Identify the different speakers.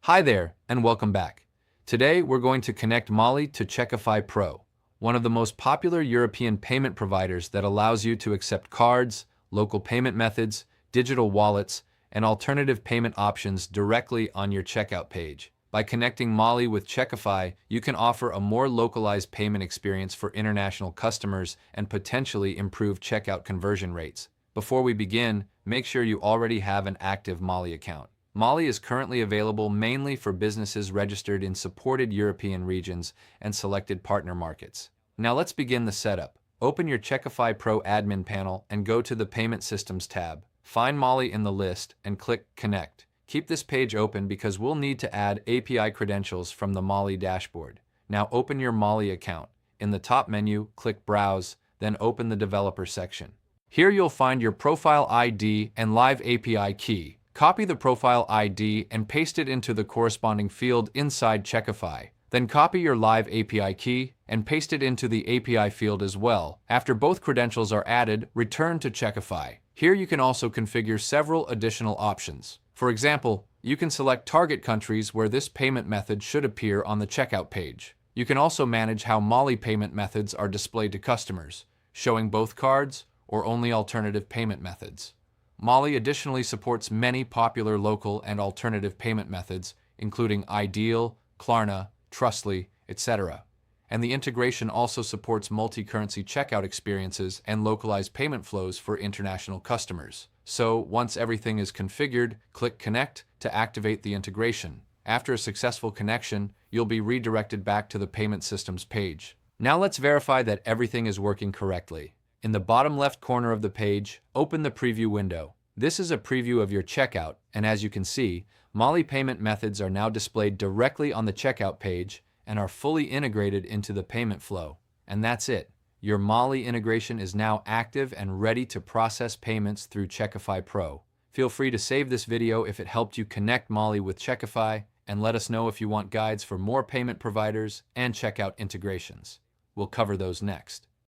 Speaker 1: Hi there, and welcome back. Today, we're going to connect Mollie to Checkify Pro, one of the most popular European payment providers that allows you to accept cards, local payment methods, digital wallets, and alternative payment options directly on your checkout page. By connecting Mollie with Checkify, you can offer a more localized payment experience for international customers and potentially improve checkout conversion rates. Before we begin, make sure you already have an active Mollie account. Mollie is currently available mainly for businesses registered in supported European regions and selected partner markets. Now let's begin the setup. Open your Checkify Pro admin panel and go to the Payment Systems tab. Find Mollie in the list and click Connect. Keep this page open because we'll need to add API credentials from the Mollie dashboard. Now open your Mollie account. In the top menu, click Browse, then open the Developer section. Here you'll find your profile ID and live API key. Copy the profile ID and paste it into the corresponding field inside Checkify. Then copy your live API key and paste it into the API field as well. After both credentials are added, return to Checkify. Here you can also configure several additional options. For example, you can select target countries where this payment method should appear on the checkout page. You can also manage how Mollie payment methods are displayed to customers, showing both cards or only alternative payment methods. Mollie additionally supports many popular local and alternative payment methods, including Ideal, Klarna, Trustly, etc. And the integration also supports multi-currency checkout experiences and localized payment flows for international customers. So, once everything is configured, click Connect to activate the integration. After a successful connection, you'll be redirected back to the Payment Systems page. Now let's verify that everything is working correctly. In the bottom left corner of the page, open the preview window. This is a preview of your checkout, and as you can see, Mollie payment methods are now displayed directly on the checkout page and are fully integrated into the payment flow. And that's it. Your Mollie integration is now active and ready to process payments through Checkify Pro. Feel free to save this video if it helped you connect Mollie with Checkify, and let us know if you want guides for more payment providers and checkout integrations. We'll cover those next.